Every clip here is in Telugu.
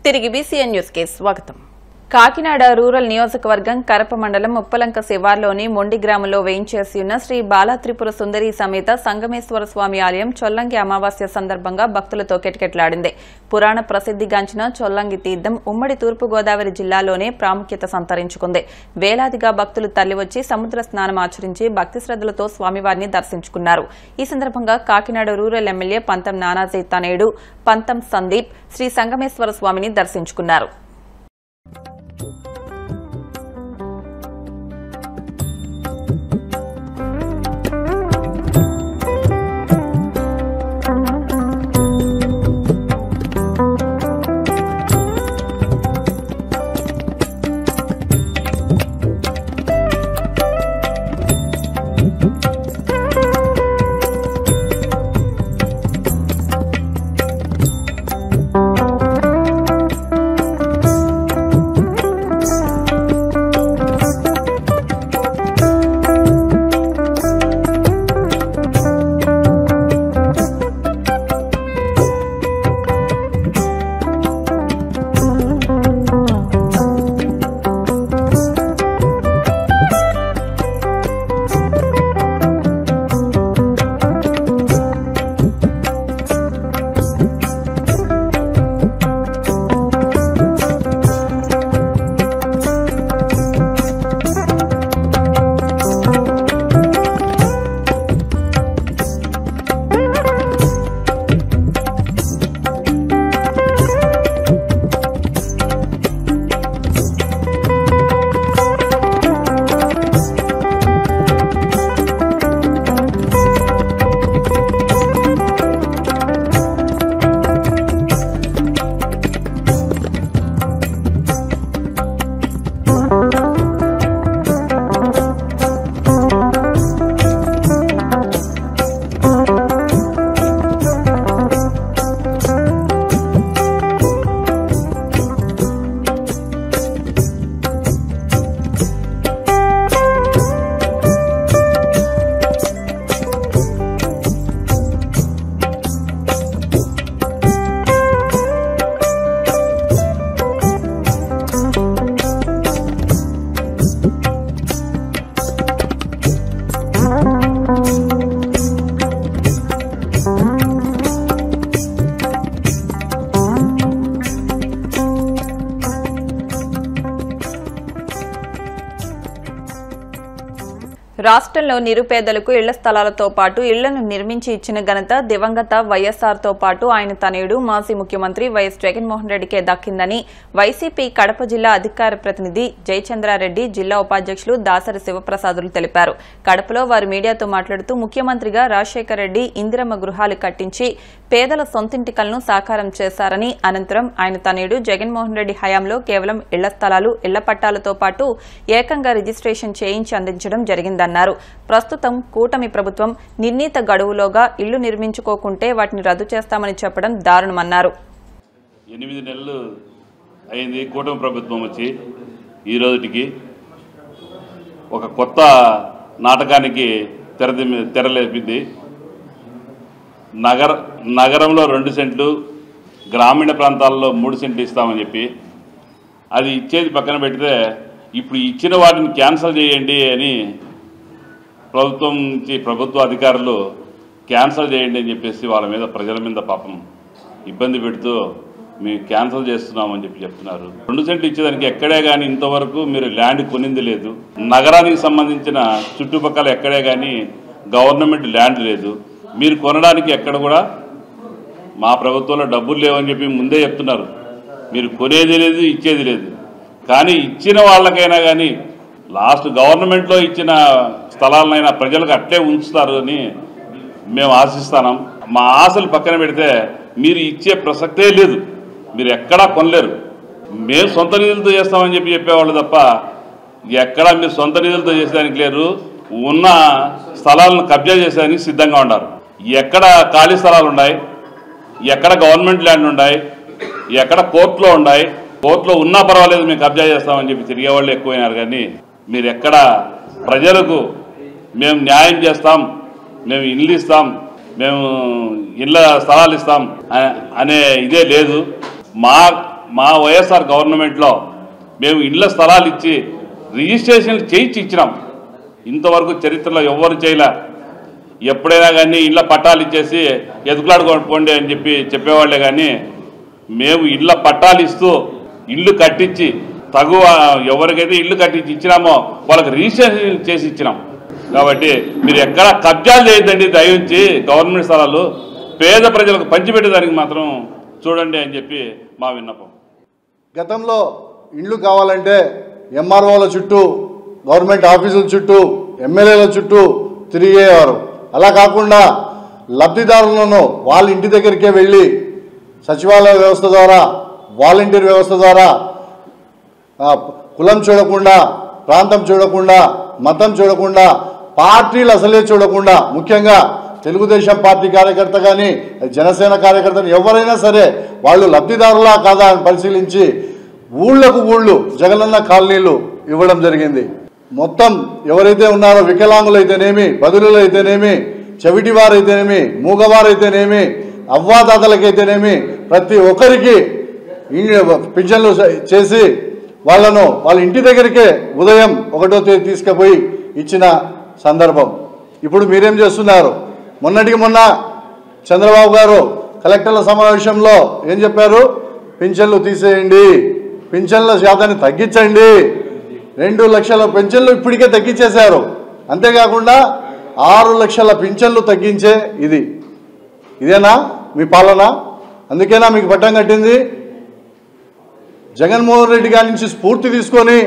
తిరిగి BCN న్యూస్ కి స్వాగతం. కాకినాడ రూరల్ నియోజకవర్గం కరప మండలం ఉప్పలంక శివార్లోని మొండి గ్రామంలో వేయించేసి ఉన్న శ్రీ బాలా త్రిపుర సుందరి సమేత సంగమేశ్వర స్వామి ఆలయం చొల్లంగి అమావాస్య సందర్భంగా భక్తులతో కిటకిటలాడింది. పురాణ ప్రసిద్ధిగాంచిన చొల్లంగి తీర్థం ఉమ్మడి తూర్పుగోదావరి జిల్లాలోనే ప్రాముఖ్యత సంతరించుకుంది. వేలాదిగా భక్తులు తరలివచ్చి సముద్ర స్నానం ఆచరించి భక్తి శ్రద్దలతో స్వామివారిని దర్శించుకున్నారు. ఈ సందర్భంగా కాకినాడ రూరల్ ఎమ్మెల్యే పంతం నానాజీ తనయుడు పంతం సందీప్ శ్రీ సంగమేశ్వర స్వామిని దర్శించుకున్నారు. రాష్ట్రంలో నిరుపేదలకు ఇళ్ల స్థలాలతో పాటు ఇళ్లను నిర్మించి ఇచ్చిన ఘనత దివంగత వైఎస్ఆర్తో పాటు ఆయన తనయుడు మాజీ ముఖ్యమంత్రి వైఎస్ జగన్మోహన్ రెడ్డికే దక్కిందని వైసీపీ కడప జిల్లా అధికార ప్రతినిధి జయచంద్రారెడ్డి, జిల్లా ఉపాధ్యక్షులు దాసరి శివప్రసాదులు తెలిపారు. కడపలో వారు మీడియాతో మాట్లాడుతూ ముఖ్యమంత్రిగా రాజశేఖర రెడ్డి ఇందిరమ్మ గృహాలు కట్టించి పేదల సొంతింటి కలను సాకారం చేశారని, అనంతరం ఆయన తనయుడు జగన్మోహన్ రెడ్డి హయాంలో కేవలం ఇళ్ల స్థలాలు, ఇళ్ల పట్టాలతో పాటు ఏకంగా రిజిస్ట్రేషన్ చేయించి అందించడం జరిగిందన్నారు. ప్రస్తుతం కూటమి ప్రభుత్వం నిర్ణీత గడువులోగా ఇళ్లు నిర్మించుకోకుంటే వాటిని రద్దు చేస్తామని చెప్పడం దారుణమన్నారు. 8 నెలలు అయింది కూటమి ప్రభుత్వం వచ్చి ఈ రోజుకి ఒక కొత్త నాటకానికి తెరలేపింది. నగరంలో 2 సెంట్లు, గ్రామీణ ప్రాంతాల్లో 3 సెంట్లు ఇస్తామని చెప్పి అది ఇచ్చేది పక్కన పెడితే ఇప్పుడు ఇచ్చిన వాటిని క్యాన్సిల్ చేయండి అని ప్రభుత్వం నుంచి ప్రభుత్వ అధికారులు క్యాన్సిల్ చేయండి అని చెప్పేసి వాళ్ళ మీద ప్రజల మీద పాపం ఇబ్బంది పెడుతూ మేము క్యాన్సిల్ చేస్తున్నామని చెప్తున్నారు. 2 సెంట్లు ఇచ్చేదానికి ఎక్కడే కానీ ఇంతవరకు మీరు ల్యాండ్ కొనింది లేదు. నగరానికి సంబంధించిన చుట్టుపక్కల ఎక్కడే కానీ గవర్నమెంట్ ల్యాండ్ లేదు. మీరు కొనడానికి ఎక్కడ కూడా మా ప్రభుత్వంలో డబ్బులు లేవని చెప్పి ముందే చెప్తున్నారు. మీరు కొనేది లేదు, ఇచ్చేది లేదు. కానీ ఇచ్చిన వాళ్ళకైనా కానీ లాస్ట్ గవర్నమెంట్లో ఇచ్చిన స్థలాలనైనా ప్రజలకు అట్లే ఉంచుతారు అని మేము ఆశిస్తున్నాం. మా ఆశలు పక్కన పెడితే మీరు ఇచ్చే ప్రసక్తే లేదు. మీరు ఎక్కడా కొనలేరు. మేము సొంత నిధులతో చేస్తామని చెప్పేవాళ్ళు తప్ప ఎక్కడా మీరు సొంత నిధులతో చేసేదానికి లేరు. ఉన్న స్థలాలను కబ్జా చేసేదానికి సిద్ధంగా ఉన్నారు. ఎక్కడ ఖాళీ స్థలాలు ఉన్నాయి, ఎక్కడ గవర్నమెంట్ ల్యాండ్ ఉన్నాయి, ఎక్కడ కోర్టులో ఉన్నాయి. కోర్టులో ఉన్నా పర్వాలేదు మేము కబ్జా చేస్తామని చెప్పి తిరిగేవాళ్ళు ఎక్కువైనారు. కానీ మీరు ఎక్కడ ప్రజలకు మేము న్యాయం చేస్తాం, మేము ఇల్లు ఇస్తాం, మేము ఇళ్ళ స్థలాలు ఇస్తాం అనే ఇదే లేదు. మా మా వైఎస్ఆర్ గవర్నమెంట్లో మేము ఇళ్ల స్థలాలు ఇచ్చి రిజిస్ట్రేషన్లు చేయించి ఇచ్చినాం. ఇంతవరకు చరిత్రలో ఎవ్వరు చేయలే. ఎప్పుడైనా కానీ ఇళ్ల పట్టాలు ఇచ్చేసి ఎదుగులాడుకోండి అని చెప్పేవాళ్లే కానీ మేము ఇళ్ల పట్టాలు ఇస్తూ ఇల్లు కట్టించి ఎవరికైతే ఇల్లు కట్టించి ఇచ్చినామో వాళ్ళకి రిజిస్ట్రేషన్ చేసి ఇచ్చినాం. కాబట్టి మీరు ఎక్కడా కబ్జాలు చేయొద్దండి, దయించి గవర్నమెంట్ స్థలాలు పేద ప్రజలకు పంచిపెట్టేదానికి మాత్రం చూడండి అని చెప్పి మా విన్నపం. గతంలో ఇళ్ళు కావాలంటే ఎంఆర్ఓల చుట్టూ, గవర్నమెంట్ ఆఫీసుల చుట్టూ, ఎమ్మెల్యేల చుట్టూ తిరిగేవారు. అలా కాకుండా లబ్ధిదారులను వాళ్ళ ఇంటి దగ్గరికే వెళ్ళి సచివాలయ వ్యవస్థ ద్వారా, వాలంటీర్ వ్యవస్థ ద్వారా కులం చూడకుండా, ప్రాంతం చూడకుండా, మతం చూడకుండా, పార్టీలు అసలే చూడకుండా, ముఖ్యంగా తెలుగుదేశం పార్టీ కార్యకర్త కానీ జనసేన కార్యకర్తలు ఎవరైనా సరే వాళ్ళు లబ్ధిదారులా కాదా అని పరిశీలించి ఊళ్ళకు ఊళ్ళు జగనన్న కాలనీలు ఇవ్వడం జరిగింది. మొత్తం ఎవరైతే ఉన్నారో వికలాంగులైతేనేమి, బదులులైతేనేమి, చెవిటివారైతేనేమి, మూగవారైతేనేమి, అవ్వాదాతలకైతేనేమి ప్రతి ఒక్కరికి పింఛన్లు చేసి వాళ్ళను వాళ్ళ ఇంటి దగ్గరికే ఉదయం 1వ తేదీ తీసుకుపోయి ఇచ్చిన సందర్భం. ఇప్పుడు మీరేం చేస్తున్నారు? మొన్నటికి మొన్న చంద్రబాబు గారు కలెక్టర్ల సమావేశంలో ఏం చెప్పారు? పింఛన్లు తీసేయండి, పింఛన్ల శాతాన్ని తగ్గించండి. 2 లక్షల పింఛన్లు ఇప్పటికే తగ్గించేశారు. అంతేకాకుండా 6 లక్షల పింఛన్లు తగ్గించే ఇదేనా మీ పాలన? అందుకేనా మీకు పట్టం కట్టింది? జగన్మోహన్ రెడ్డి గారి నుంచి స్ఫూర్తి తీసుకొని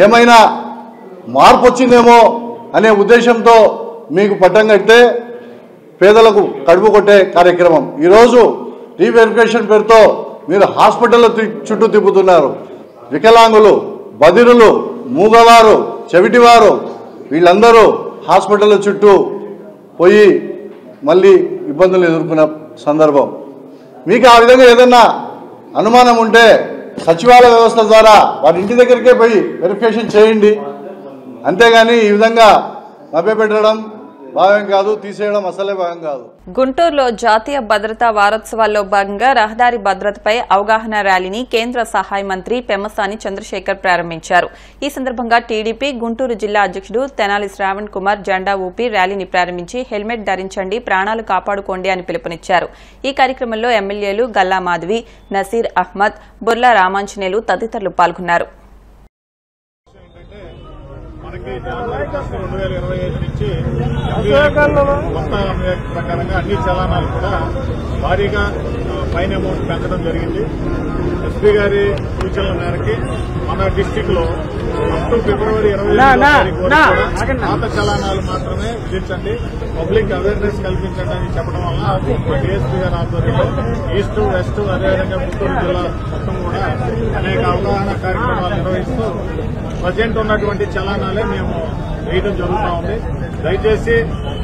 ఏమైనా మార్పు వచ్చిందేమో అనే ఉద్దేశంతో మీకు పట్టం కడితే పేదలకు కడుపు కొట్టే కార్యక్రమం. ఈరోజు రీవెరిఫికేషన్ పేరుతో మీరు హాస్పిటల్ చుట్టూ తిప్పుతున్నారు. వికలాంగులు, బదిరులు, మూగవారు, చెవిటివారు వీళ్ళందరూ హాస్పిటల్ చుట్టూ పోయి మళ్ళీ ఇబ్బందులు ఎదుర్కొన్న సందర్భం. మీకు ఆ విధంగా ఏదన్నా అనుమానం ఉంటే సచివాలయ వ్యవస్థ ద్వారా వారి ఇంటి దగ్గరికే పోయి వెరిఫికేషన్ చేయండి. అంతేగాని ఈ విధంగా మభ్యపెట్టడం భావ్యం కాదు, తీసేయడం అసలే భావ్యం కాదు. గుంటూరులో జాతీయ భద్రతా వారోత్సవాల్లో భాగంగా రహదారి భద్రతపై అవగాహన ర్యాలీని కేంద్ర సహాయ మంత్రి పెమ్మసాని చంద్రశేఖర్ ప్రారంభించారు. ఈ సందర్భంగా టీడీపీ గుంటూరు జిల్లా అధ్యక్షుడు తెనాలి శ్రావణ్ కుమార్ జెండా ఊపి ర్యాలీని ప్రారంభించి హెల్మెట్ ధరించండి, ప్రాణాలు కాపాడుకోండి అని పిలుపునిచ్చారు. ఈ కార్యక్రమంలో ఎమ్మెల్యేలు గల్లా మాధవి, నసీర్ అహ్మద్, బుర్లా రామాంజనేయులు తదితరులు పాల్గొన్నారు. జనవరి 2025 నుంచి కొత్త ప్రకారంగా అన్ని చలానాలు కూడా భారీగా ఫైన్ అమౌంట్ పెంచడం జరిగింది. ఎస్పీ గారి సూచనల మేరకి మన డిస్టిక్ లో అప్ ఫిబ్రవరి 25 పాత చలానాలు మాత్రమే విధించండి, పబ్లిక్ అవేర్నెస్ కల్పించండి అని చెప్పడం వల్ల డిఎస్పీ గారి ఆధ్వర్యంలో ఈస్ట్, వెస్ట్, అదేవిధంగా గుంటూరు జిల్లా మొత్తం కూడా అనేక అవగాహన కార్యక్రమాలు నిర్వహిస్తూ ప్రజెంట్ ఉన్నటువంటి చలానాలే మేము వేయడం జరుగుతూ ఉంది. దయచేసి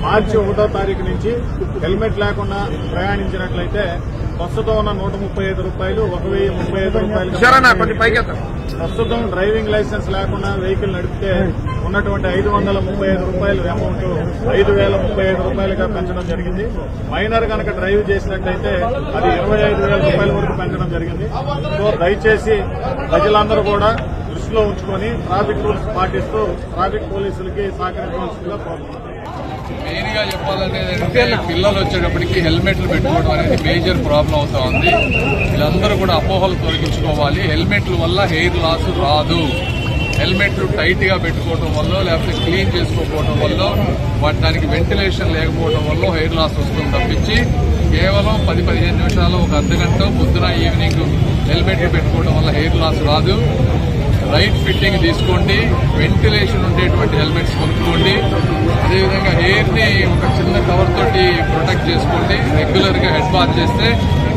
మార్చి 1వ తారీఖు నుంచి హెల్మెట్ లేకుండా ప్రయాణించినట్లయితే ప్రస్తుతం ఉన్న 135 రూపాయలు 1035 రూపాయలు, ప్రస్తుతం డ్రైవింగ్ లైసెన్స్ లేకుండా వెహికల్ నడిపితే ఉన్నటువంటి 535 రూపాయలు అమౌంట్ 5035 రూపాయలుగా పెంచడం జరిగింది. మైనర్ కనుక డ్రైవ్ చేసినట్లయితే అది 25,000 రూపాయల వరకు పెంచడం జరిగింది. సో దయచేసి ప్రజలందరూ కూడా దృష్టిలో ఉంచుకొని ట్రాఫిక్ రూల్స్ పాటిస్తూ ట్రాఫిక్ పోలీసులకి సహకరించవలసిందిగా కోరుతున్నాం. మెయిన్ గా చెప్పాలంటే పిల్లలు వచ్చేటప్పటికి హెల్మెట్లు పెట్టుకోవడం అనేది మేజర్ ప్రాబ్లం అవుతా ఉంది. వీళ్ళందరూ కూడా అపోహలు తొలగించుకోవాలి. హెల్మెట్ల వల్ల హెయిర్ లాస్ రాదు. హెల్మెట్లు టైట్ గా పెట్టుకోవడం వల్ల, లేకపోతే క్లీన్ చేసుకోకపోవడం వల్ల, దానికి వెంటిలేషన్ లేకపోవడం వల్ల హెయిర్ లాస్ వస్తుంది తప్పించి కేవలం 10-15 నిమిషాలు, ఒక అర్ధగంట పొద్దున ఈవినింగ్ హెల్మెట్లు పెట్టుకోవడం వల్ల హెయిర్ లాస్ రాదు. రైట్ ఫిట్టింగ్ తీసుకోండి, వెంటిలేషన్ ఉండేటువంటి హెల్మెట్స్ కొనుక్కోండి. అదేవిధంగా హెయిర్ ని ఒక చిన్న కవర్ తోటి ప్రొటెక్ట్ చేసుకోండి. రెగ్యులర్ గా హెడ్ బాత్ చేస్తే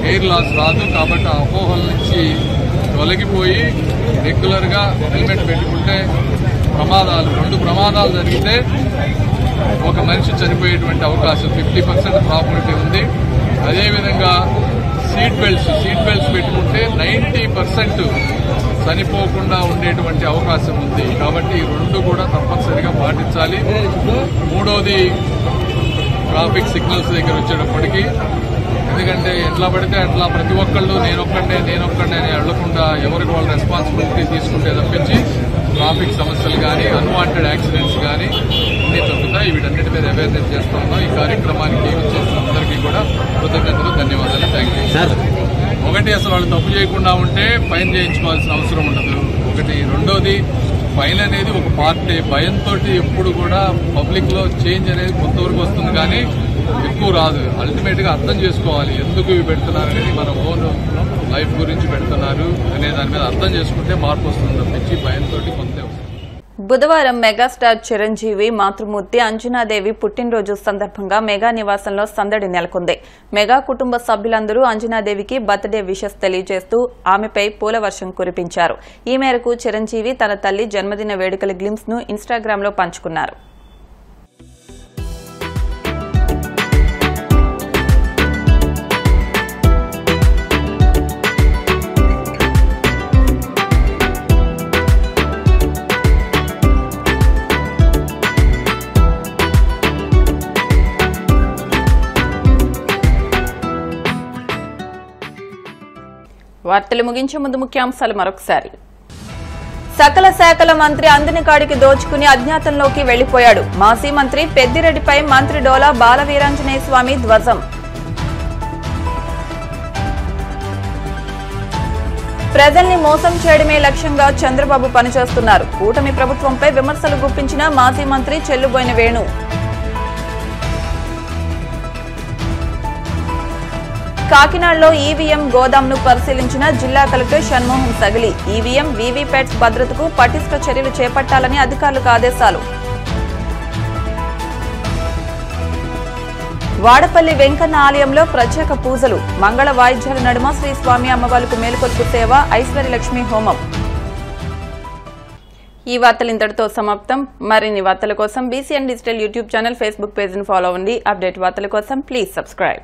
హెయిర్ లాస్ రాదు. కాబట్టి అపోహల నుంచి తొలగిపోయి రెగ్యులర్ గా హెల్మెట్ పెట్టుకుంటే రెండు ప్రమాదాలు జరిగితే ఒక మనిషి చనిపోయేటువంటి అవకాశం 50% ప్రాబిలిటీ ఉంది. అదేవిధంగా సీట్ బెల్ట్స్ పెట్టుకుంటే 90% చనిపోకుండా ఉండేటువంటి అవకాశం ఉంది. కాబట్టి ఈ రెండు కూడా తప్పనిసరిగా పాటించాలి. మూడోది, ట్రాఫిక్ సిగ్నల్స్ దగ్గర వచ్చేటప్పటికి ఎందుకంటే ఎట్లా పడితే అట్లా ప్రతి ఒక్కళ్ళు నేనొక్కడే అని వెళ్లకుండా ఎవరికి వాళ్ళ రెస్పాన్సిబిలిటీ తీసుకుంటే తప్పించి ట్రాఫిక్ సమస్యలు కానీ అన్వాంటెడ్ యాక్సిడెంట్స్ కానీ అన్ని తగ్గుతాయి. వీటన్నిటి మీద అవేర్నెస్ చేస్తా ఉన్నాం. ఈ కార్యక్రమానికి చేసిన అందరికీ కూడా కృతజ్ఞతలు, ధన్యవాదాలు. Thank you. ఒకటి, అసలు వాళ్ళు తప్పు చేయకుండా ఉంటే ఫైన్ చేయించుకోవాల్సిన అవసరం ఉండదు. ఒకటి. రెండోది, ఫైన్ అనేది ఒక పార్టీ. భయంతో ఎప్పుడు కూడా పబ్లిక్ లో చేంజ్ అనేది కొంతవరకు వస్తుంది కానీ ఎక్కువ రాదు. అల్టిమేట్ గా అర్థం చేసుకోవాలి ఎందుకు ఇవి పెడుతున్నారు అనేది, మన ఓన్ లైఫ్ గురించి పెడుతున్నారు అనే దాని మీద అర్థం చేసుకుంటే మార్పు వస్తుంది తప్పించి భయంతో కొంతే వస్తుంది. బుధవారం మెగాస్టార్ చిరంజీవి మాతృమూర్తి అంజనాదేవి పుట్టినరోజు సందర్భంగా మెగా నివాసంలో సందడి నెలకొంది. మెగా కుటుంబ సభ్యులందరూ అంజనాదేవికి బర్త్డే విషెస్ తెలియజేస్తూ ఆమెపై పూల వర్షం కురిపించారు. ఈ మేరకు చిరంజీవి తన తల్లి జన్మదిన వేడుకల గ్లింప్స్ ను ఇన్స్టాగ్రామ్ లో పంచుకున్నారు. వార్తలు ముగించే ముందు ముఖ్యాంశాలు మరొకసారి. సకల శాఖల మంత్రి అందిన కాడికి దోచుకుని అజ్ఞాతంలోకి వెళ్లిపోయాడు. మాజీ మంత్రి పెద్దిరెడ్డిపై మంత్రి డోలా బాలవీరాంజనేయ స్వామి ధ్వజం. ప్రజల్ని మోసం చేయడమే లక్ష్యంగా చంద్రబాబు పనిచేస్తున్నారు. కూటమి ప్రభుత్వంపై విమర్శలు గుప్పించిన మాజీ మంత్రి చెల్లుబోయిన వేణు. కాకినాడలో ఈవీఎం గోదాంను పరిశీలించిన జిల్లా collector Shanmohan Sagili. EVM, VVPATs భద్రతకు పటిష్ట చర్యలు చేపట్టాలని అధికారులకు ఆదేశాలు. వాడపల్లి వెంకన్న ఆలయంలో ప్రత్యేక పూజలు. మంగళ వాయిద్యాల నడుమ శ్రీ స్వామి అమ్మవార్లకు మేలుకొలుపు సేవ, ఐశ్వర్యలక్ష్మి హోమం. ఈ వార్తలు ఇంతటితో సమాప్తం. మరిన్ని వార్తల కోసం BCN digital YouTube channel, Facebook page ను ఫాలో అవ్వండి. అప్డేట్ వార్తల కోసం ప్లీజ్ సబ్స్క్రైబ్.